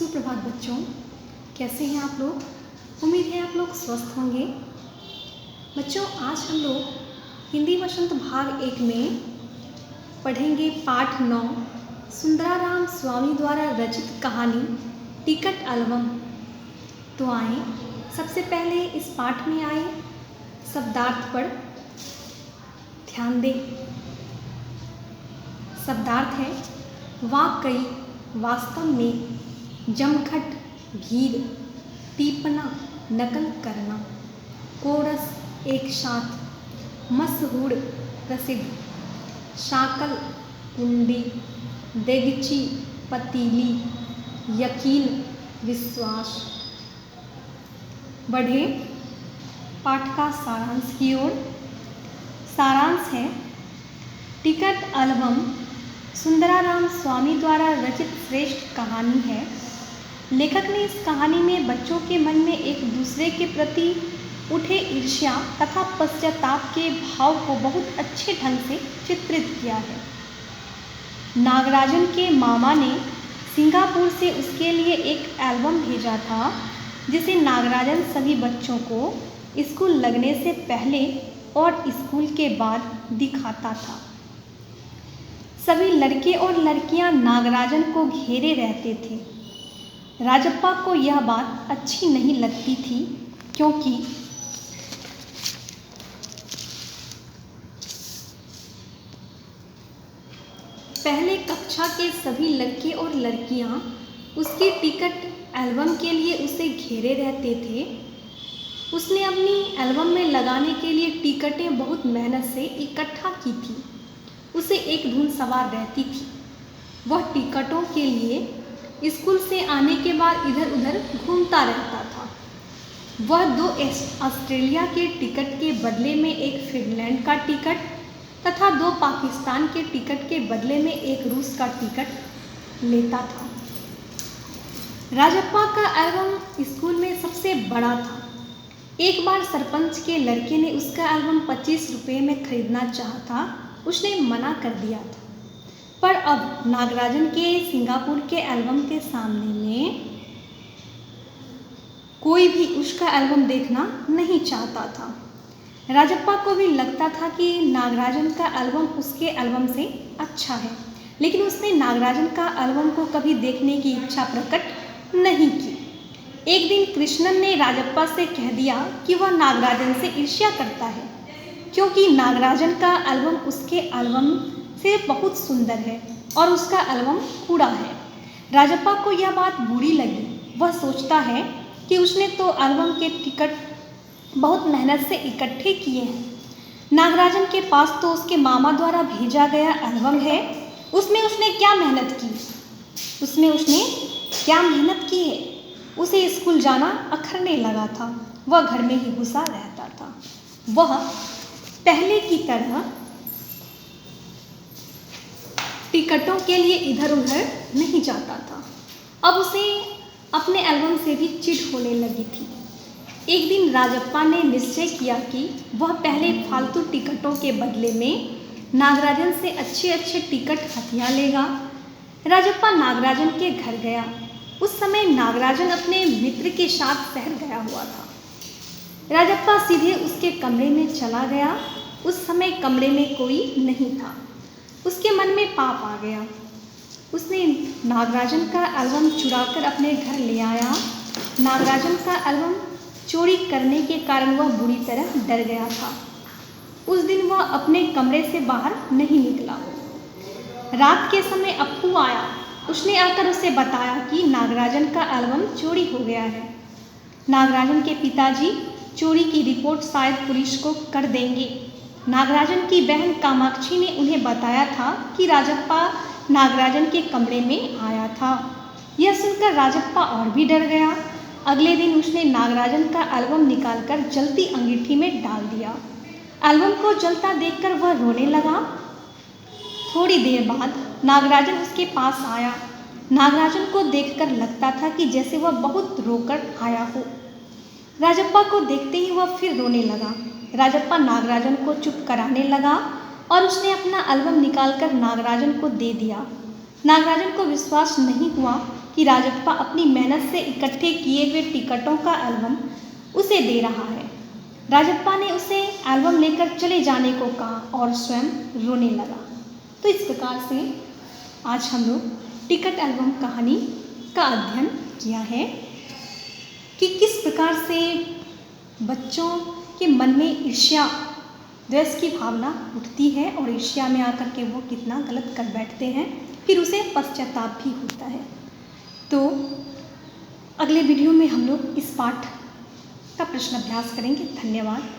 सुप्रभात बच्चों, कैसे हैं आप लोग। उम्मीद है आप लोग स्वस्थ होंगे। बच्चों, आज हम लोग हिंदी वसंत भाग 1 में पढ़ेंगे पाठ 9 सुंदराराम स्वामी द्वारा रचित कहानी टिकट एल्बम। तो आए सबसे पहले इस पाठ में आए शब्दार्थ पर ध्यान दें। शब्दार्थ है वाकई, वास्तव में, जमघट, भीड़, टीपना, नकल करना, कोरस, एक साथ, मशहूर, प्रसिद्ध, शाकल, कुंडी, देगची, पतीली, यकीन, विश्वास। बढ़े पाठ का सारांश की ओर। सारांश है टिकट एल्बम सुंदराराम स्वामी द्वारा रचित श्रेष्ठ कहानी है। लेखक ने इस कहानी में बच्चों के मन में एक दूसरे के प्रति उठे ईर्ष्या तथा पश्चाताप के भाव को बहुत अच्छे ढंग से चित्रित किया है। नागराजन के मामा ने सिंगापुर से उसके लिए एक एल्बम भेजा था जिसे नागराजन सभी बच्चों को स्कूल लगने से पहले और स्कूल के बाद दिखाता था। सभी लड़के और लड़कियां नागराजन को घेरे रहते थे। राजप्पा को यह बात अच्छी नहीं लगती थी क्योंकि पहले कक्षा के सभी लड़के और लड़कियां उसके टिकट एल्बम के लिए उसे घेरे रहते थे। उसने अपनी एल्बम में लगाने के लिए टिकटें बहुत मेहनत से इकट्ठा की थी। उसे एक धुन सवार रहती थी। वह टिकटों के लिए स्कूल से आने के बाद इधर उधर घूमता रहता था। वह 2 ऑस्ट्रेलिया के टिकट के बदले में एक फिनलैंड का टिकट तथा 2 पाकिस्तान के टिकट के बदले में एक रूस का टिकट लेता था। राजप्पा का एल्बम स्कूल में सबसे बड़ा था। एक बार सरपंच के लड़के ने उसका एल्बम 25 रुपये में खरीदना चाहा था। उसने मना कर दिया था। पर अब नागराजन के सिंगापुर के एल्बम के सामने में कोई भी उसका एल्बम देखना नहीं चाहता था। राजप्पा को भी लगता था कि नागराजन का एल्बम उसके एल्बम से अच्छा है, लेकिन उसने नागराजन का एल्बम को कभी देखने की इच्छा प्रकट नहीं की। एक दिन कृष्णन ने राजप्पा से कह दिया कि वह नागराजन से ईर्ष्या करता है क्योंकि नागराजन का एल्बम उसके एल्बम से बहुत सुंदर है और उसका एल्बम कूड़ा है। राजप्पा को यह बात बुरी लगी। वह सोचता है कि उसने तो एल्बम के टिकट बहुत मेहनत से इकट्ठे किए हैं। नागराजन के पास तो उसके मामा द्वारा भेजा गया एल्बम है। उसमें उसने क्या मेहनत की है। उसे स्कूल जाना अखरने लगा था। वह घर में ही घुसा रहता था। वह पहले की तरह टिकटों के लिए इधर उधर नहीं जाता था। अब उसे अपने एल्बम से भी चिढ़ होने लगी थी। एक दिन राजप्पा ने निश्चय किया कि वह पहले फालतू टिकटों के बदले में नागराजन से अच्छे अच्छे टिकट हथिया लेगा। राजप्पा नागराजन के घर गया। उस समय नागराजन अपने मित्र के साथ शहर गया हुआ था। राजप्पा सीधे उसके कमरे में चला गया। उस समय कमरे में कोई नहीं था। उसके मन में पाप आ गया। उसने नागराजन का एल्बम चुराकर अपने घर ले आया। नागराजन का एल्बम चोरी करने के कारण वह बुरी तरह डर गया था। उस दिन वह अपने कमरे से बाहर नहीं निकला। रात के समय अप्पू आया। उसने आकर उसे बताया कि नागराजन का एल्बम चोरी हो गया है। नागराजन के पिताजी चोरी की रिपोर्ट शायद पुलिस को कर देंगे। नागराजन की बहन कामाक्षी ने उन्हें बताया था कि राजप्पा नागराजन के कमरे में आया था। यह सुनकर राजप्पा और भी डर गया। अगले दिन उसने नागराजन का एल्बम निकालकर जलती अंगीठी में डाल दिया। एल्बम को जलता देखकर वह रोने लगा। थोड़ी देर बाद नागराजन उसके पास आया। नागराजन को देखकर लगता था कि जैसे वह बहुत रोकर आया हो। राजप्पा को देखते ही वह फिर रोने लगा। राजप्पा नागराजन को चुप कराने लगा और उसने अपना एल्बम निकालकर नागराजन को दे दिया। नागराजन को विश्वास नहीं हुआ कि राजप्पा अपनी मेहनत से इकट्ठे किए हुए टिकटों का एल्बम उसे दे रहा है। राजप्पा ने उसे एल्बम लेकर चले जाने को कहा और स्वयं रोने लगा। तो इस प्रकार से आज हम लोग टिकट एल्बम कहानी का अध्ययन किया है कि किस प्रकार से बच्चों के मन में ईर्ष्या द्वेष की भावना उठती है और ईर्ष्या में आकर के वो कितना गलत कर बैठते हैं, फिर उसे पश्चाताप भी होता है। तो अगले वीडियो में हम लोग इस पाठ का प्रश्न अभ्यास करेंगे। धन्यवाद।